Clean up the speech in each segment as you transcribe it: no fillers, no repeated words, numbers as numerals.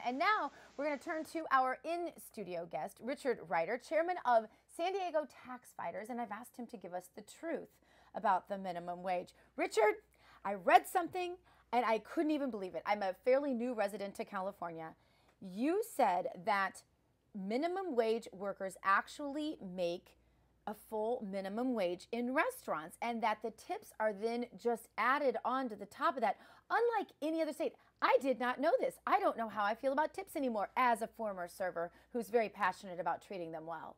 And now we're going to turn to our in-studio guest, Richard Reiter, chairman of San Diego Tax Fighters, and I've asked him to give us the truth about the minimum wage. Richard, I read something and I couldn't even believe it. I'm a fairly new resident to California. You said that minimum wage workers actually make a full minimum wage in restaurants, and that the tips are then just added on to the top of that, unlike any other state. I did not know this. I don't know how I feel about tips anymore as a former server who's very passionate about treating them well.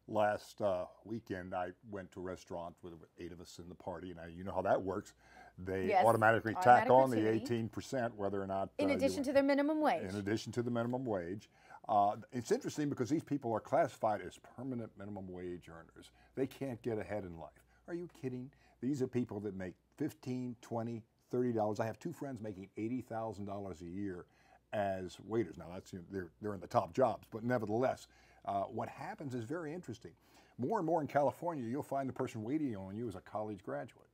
Last weekend, I went to a restaurant with 8 of us in the party, and you know how that works. They automatically tack on the 18%, whether or not... in addition to their minimum wage. In addition to the minimum wage. It's interesting because these people are classified as permanent minimum wage earners. They can't get ahead in life. Are you kidding? These are people that make $15, $20, $30. I have 2 friends making $80,000 a year as waiters. Now, that's, they're in the top jobs, but nevertheless, what happens is very interesting. More and more in California, you'll find the person waiting on you as a college graduate,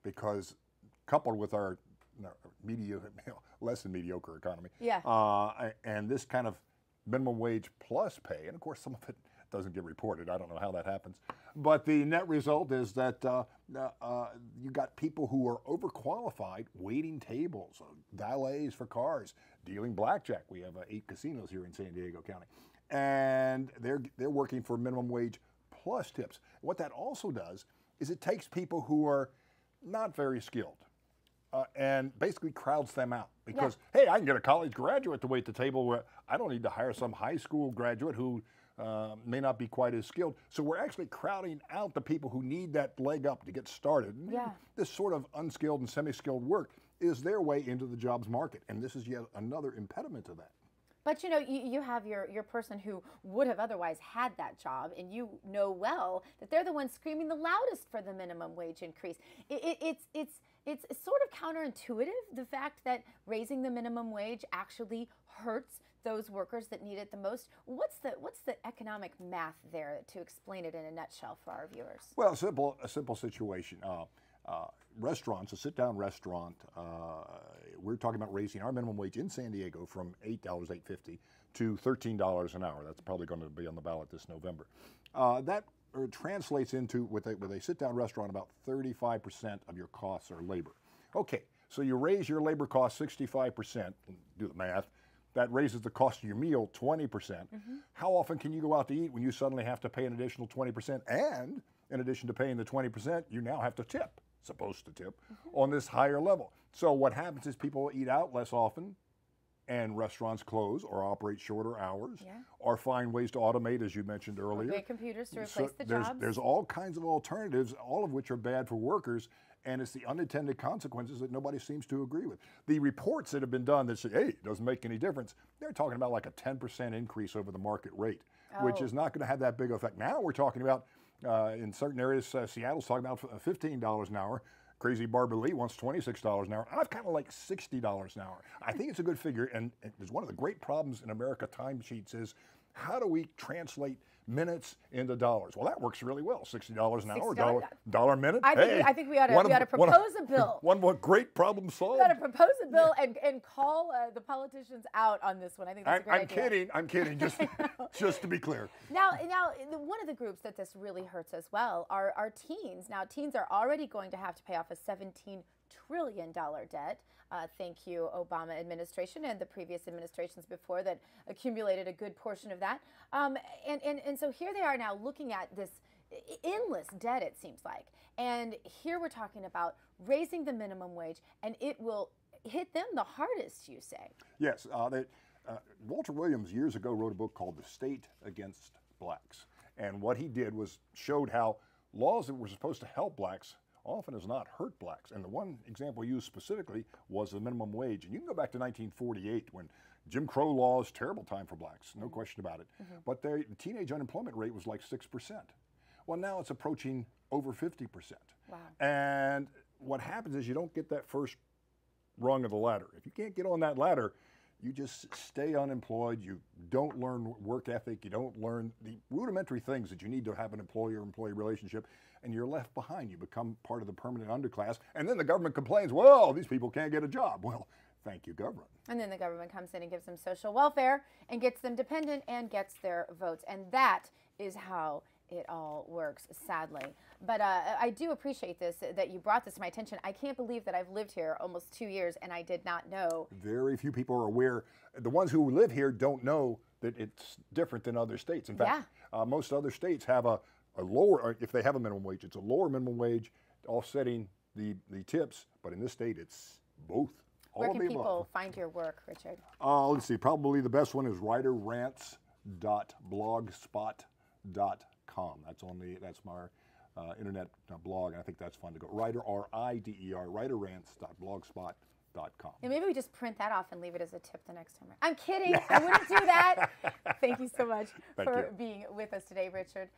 because coupled with our less than mediocre economy, and this kind of minimum wage plus pay, and of course some of it doesn't get reported. I don't know how that happens, but the net result is that you got people who are overqualified waiting tables, valets for cars, dealing blackjack. We have 8 casinos here in San Diego County, and they're working for minimum wage plus tips. What that also does is it takes people who are not very skilled and basically crowds them out, because hey, I can get a college graduate to wait the table where I don't need to hire some high school graduate who may not be quite as skilled. So we're actually crowding out the people who need that leg up to get started. This sort of unskilled and semi-skilled work is their way into the jobs market, and this is yet another impediment to that. But you know, you have your person who would have otherwise had that job, and you know well that they're the ones screaming the loudest for the minimum wage increase. It's sort of counterintuitive, the fact that raising the minimum wage actually hurts those workers that need it the most. What's the economic math there to explain it in a nutshell for our viewers? Well, a simple situation. Restaurants, a sit-down restaurant, we're talking about raising our minimum wage in San Diego from $8.50 to $13 an hour. That's probably going to be on the ballot this November. That translates into, with a sit-down restaurant, about 35% of your costs are labor. Okay, so you raise your labor costs 65%, do the math, that raises the cost of your meal 20%. How often can you go out to eat when you suddenly have to pay an additional 20%? And in addition to paying the 20%, you now have to tip, supposed to tip, on this higher level. So what happens is people eat out less often, and restaurants close or operate shorter hours, or find ways to automate, as you mentioned earlier. Or get computers to replace the jobs. There's all kinds of alternatives, all of which are bad for workers, and it's the unintended consequences that nobody seems to agree with. The reports that have been done that say, hey, it doesn't make any difference, they're talking about like a 10% increase over the market rate, which is not going to have that big effect. Now we're talking about, in certain areas, Seattle's talking about $15 an hour. Crazy Barbara Lee wants $26 an hour. I've kind of like $60 an hour. I think it's a good figure, and there's one of the great problems in America timesheets is, how do we translate minutes into dollars? Well, that works really well. $60 an hour, dollar a minute. I think we ought to propose a bill. One more great problem solved. We ought to propose a bill and call the politicians out on this one. I think that's a great idea. I'm kidding. Just to be clear. Now, one of the groups that this really hurts as well are teens. Now, teens are already going to have to pay off a $17 trillion debt. Thank you, Obama administration, and the previous administrations before that accumulated a good portion of that. And so here they are now looking at this endless debt, it seems like. And here we're talking about raising the minimum wage, and it will hit them the hardest, you say. Yes. Walter Williams years ago wrote a book called The State Against Blacks. And what he did was showed how laws that were supposed to help blacks often has not hurt blacks. And the one example used specifically was the minimum wage. And you can go back to 1948 when Jim Crow laws, terrible time for blacks, no question about it. But the teenage unemployment rate was like 6%. Well, now it's approaching over 50%. Wow. And what happens is you don't get that first rung of the ladder. If you can't get on that ladder, you just stay unemployed. You don't learn work ethic. You don't learn the rudimentary things that you need to have an employer-employee relationship, and you're left behind. You become part of the permanent underclass, and then the government complains, well, these people can't get a job. Well, Thank you, government. And then the government comes in and gives them social welfare and gets them dependent and gets their votes. And that is how it all works, sadly. But I do appreciate this, that you brought this to my attention. I can't believe that I've lived here almost 2 years and I did not know. Very few people are aware. The ones who live here don't know that it's different than other states. In fact, most other states have a lower, or if they have a minimum wage, it's a lower minimum wage offsetting the tips. But in this state, it's both. Where can people find your work, Richard? Let's see. Probably the best one is writerrants.blogspot.com. That's my internet blog, and I think that's fun to go. Writer, R-I-D-E-R, writerrants.blogspot.com. And maybe we just print that off and leave it as a tip the next time. I'm kidding. I wouldn't do that. Thank you so much for being with us today, Richard.